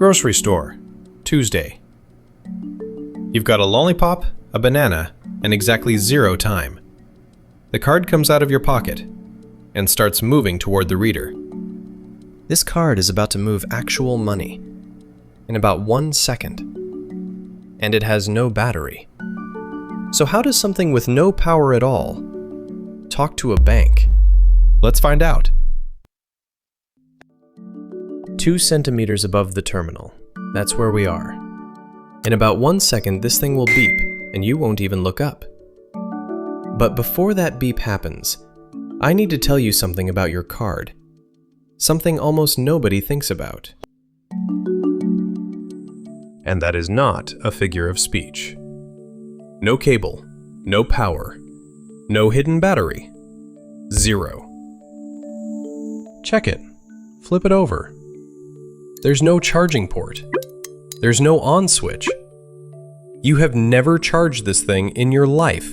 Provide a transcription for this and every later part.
Grocery store, Tuesday. You've got a lollipop, a banana, and exactly 0 time. The card comes out of your pocket and starts moving toward the reader. This card is about to move actual money in about 1 second, and it has no battery. So how does something with no power at all talk to a bank? Let's find out. 2 centimeters above the terminal. That's where we are. In about 1 second, this thing will beep, and you won't even look up. But before that beep happens, I need to tell you something about your card. Something almost nobody thinks about. And that is not a figure of speech. No cable, no power, no hidden battery. 0. Check it. Flip it over. There's no charging port. There's no on switch. You have never charged this thing in your life,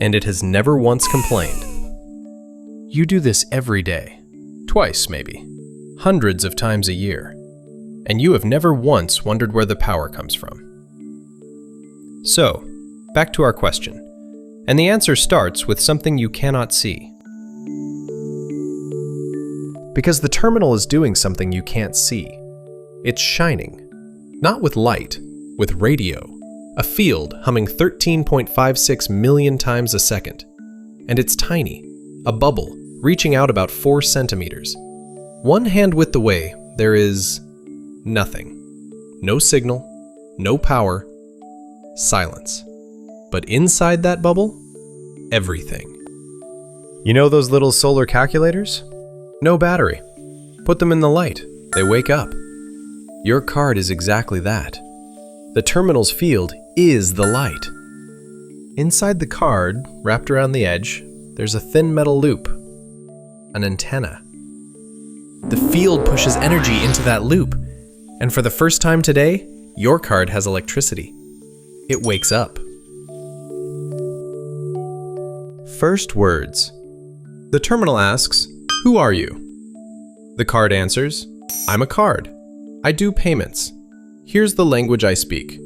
and it has never once complained. You do this every day. Twice, maybe. Hundreds of times a year. And you have never once wondered where the power comes from. So, back to our question. And the answer starts with something you cannot see. Because the terminal is doing something you can't see. It's shining. Not with light, with radio. A field humming 13.56 million times a second. And it's tiny. A bubble reaching out about 4 centimeters. One hand width away, there is nothing. No signal, no power, silence. But inside that bubble, everything. You know those little solar calculators? No battery. Put them in the light. They wake up. Your card is exactly that. The terminal's field is the light. Inside the card, wrapped around the edge, there's a thin metal loop. An antenna. The field pushes energy into that loop. And for the first time today, your card has electricity. It wakes up. First words. The terminal asks, "Who are you?" The card answers, "I'm a card. I do payments. Here's the language I speak."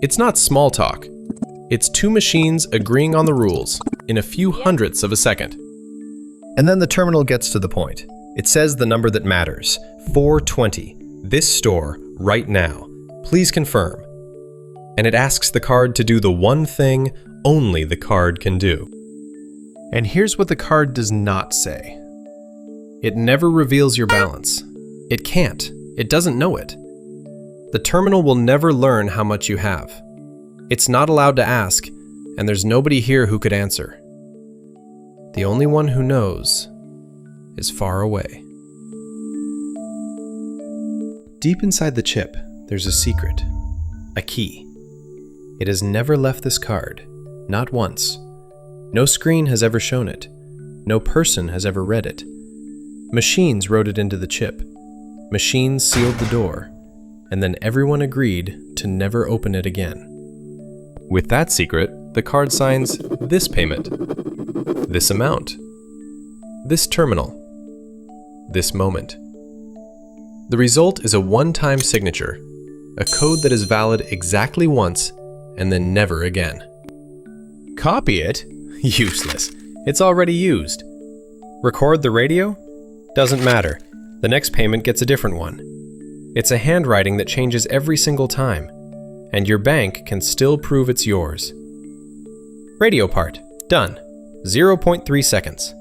It's not small talk. It's 2 machines agreeing on the rules in a few hundredths of a second. And then the terminal gets to the point. It says the number that matters, 420, this store, right now. Please confirm. And it asks the card to do the one thing only the card can do. And here's what the card does not say. It never reveals your balance. It can't. It doesn't know it. The terminal will never learn how much you have. It's not allowed to ask, and there's nobody here who could answer. The only one who knows is far away. Deep inside the chip, there's a secret, a key. It has never left this card, not once. No screen has ever shown it. No person has ever read it. Machines wrote it into the chip. Machines sealed the door, and then everyone agreed to never open it again. With that secret, the card signs this payment, this amount, this terminal, this moment. The result is a one-time signature, a code that is valid exactly once and then never again. Copy it? Useless. It's already used. Record the radio? Doesn't matter. The next payment gets a different one. It's a handwriting that changes every single time, and your bank can still prove it's yours. Radio part, done. 0.3 seconds.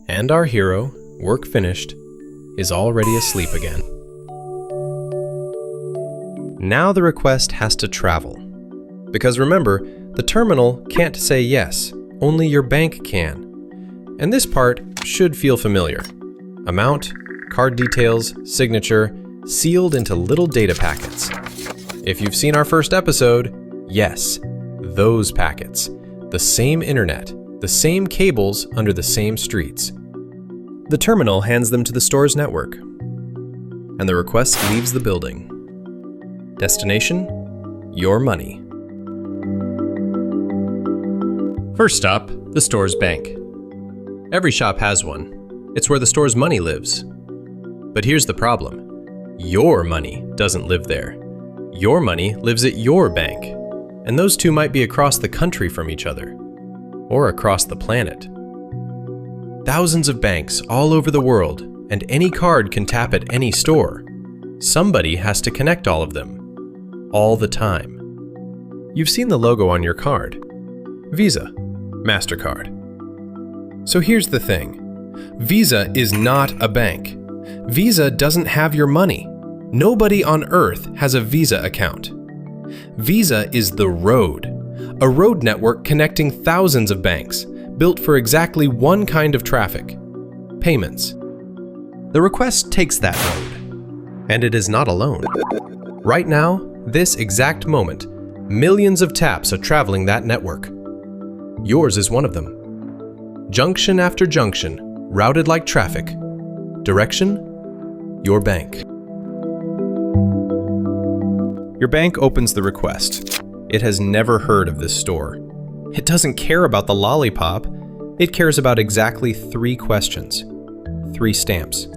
And our hero, work finished, is already asleep again. Now the request has to travel. Because remember, the terminal can't say yes, only your bank can. And this part should feel familiar. Amount, card details, signature, sealed into little data packets. If you've seen our first episode, yes, those packets. The same internet, the same cables under the same streets. The terminal hands them to the store's network, and the request leaves the building. Destination? Your money. First stop, the store's bank. Every shop has one. It's where the store's money lives. But here's the problem. Your money doesn't live there. Your money lives at your bank. And those two might be across the country from each other. Or across the planet. Thousands of banks all over the world, and any card can tap at any store. Somebody has to connect all of them. All the time. You've seen the logo on your card. Visa, MasterCard. So here's the thing. Visa is not a bank. Visa doesn't have your money. Nobody on earth has a Visa account. Visa is the road. A road network connecting thousands of banks, built for exactly one kind of traffic. Payments. The request takes that road. And it is not alone. Right now, this exact moment, millions of taps are traveling that network. Yours is one of them. Junction after junction, routed like traffic. Direction? Your bank. Your bank opens the request. It has never heard of this store. It doesn't care about the lollipop. It cares about exactly 3 questions. 3 stamps.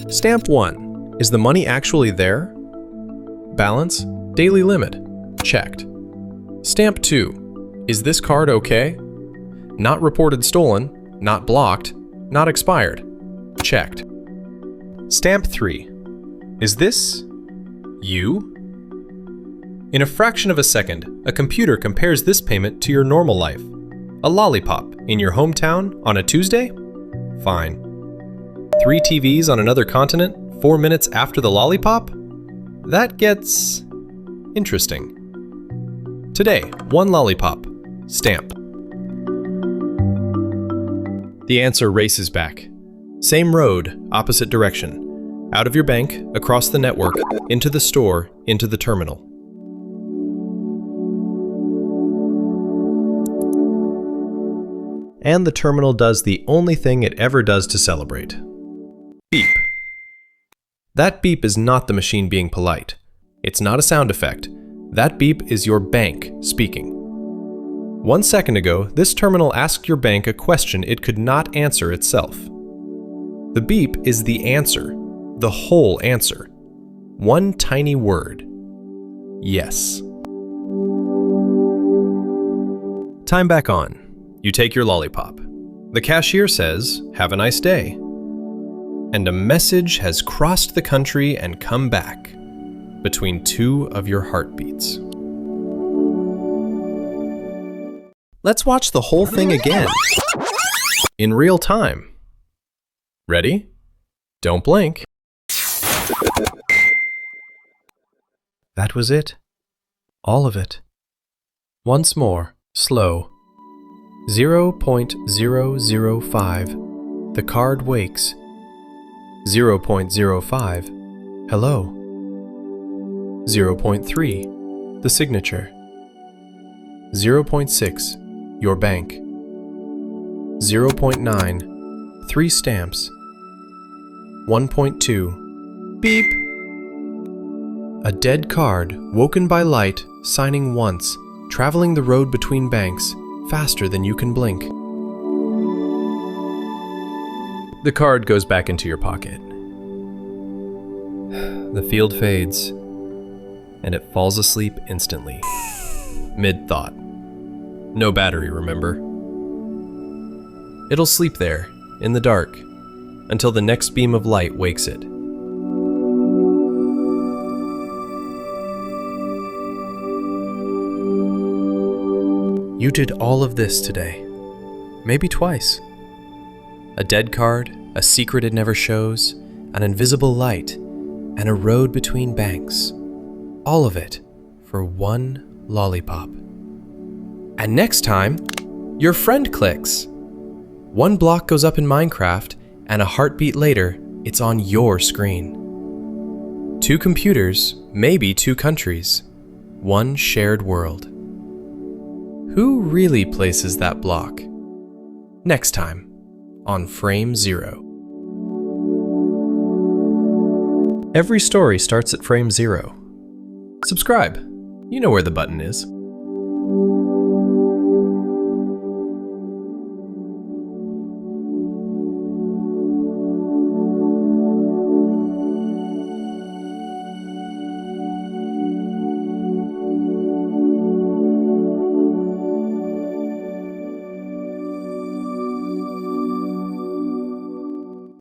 Stamp 1. Is the money actually there? Balance? Daily limit? Checked. Stamp 2. Is this card okay? Not reported stolen, not blocked, not expired. Checked. Stamp 3. Is this you? In a fraction of a second, a computer compares this payment to your normal life. A lollipop in your hometown on a Tuesday? Fine. 3 TVs on another continent 4 minutes after the lollipop? That gets interesting. Today, 1 lollipop. Stamp. The answer races back. Same road, opposite direction. Out of your bank, across the network, into the store, into the terminal. And the terminal does the only thing it ever does to celebrate. Beep. That beep is not the machine being polite. It's not a sound effect. That beep is your bank speaking. 1 second ago, this terminal asked your bank a question it could not answer itself. The beep is the answer, the whole answer. 1 tiny word. Yes. Time back on. You take your lollipop. The cashier says, "Have a nice day." And a message has crossed the country and come back between 2 of your heartbeats. Let's watch the whole thing again. In real time. Ready? Don't blink. That was it. All of it. Once more, slow. 0.005. The card wakes. 0.05. Hello. 0.3. The signature. 0.6. Your bank. 0.9. 3 stamps. 1.2. Beep. A dead card, woken by light, signing once, traveling the road between banks, faster than you can blink. The card goes back into your pocket. The field fades, and it falls asleep instantly. Mid-thought. No battery, remember? It'll sleep there, in the dark, until the next beam of light wakes it. You did all of this today. Maybe twice. A dead card, a secret it never shows, an invisible light, and a road between banks. All of it for 1 lollipop. And next time, your friend clicks. 1 block goes up in Minecraft, and a heartbeat later, it's on your screen. 2 computers, maybe 2 countries, 1 shared world. Who really places that block? Next time, on Frame Zero. Every story starts at Frame Zero. Subscribe. You know where the button is.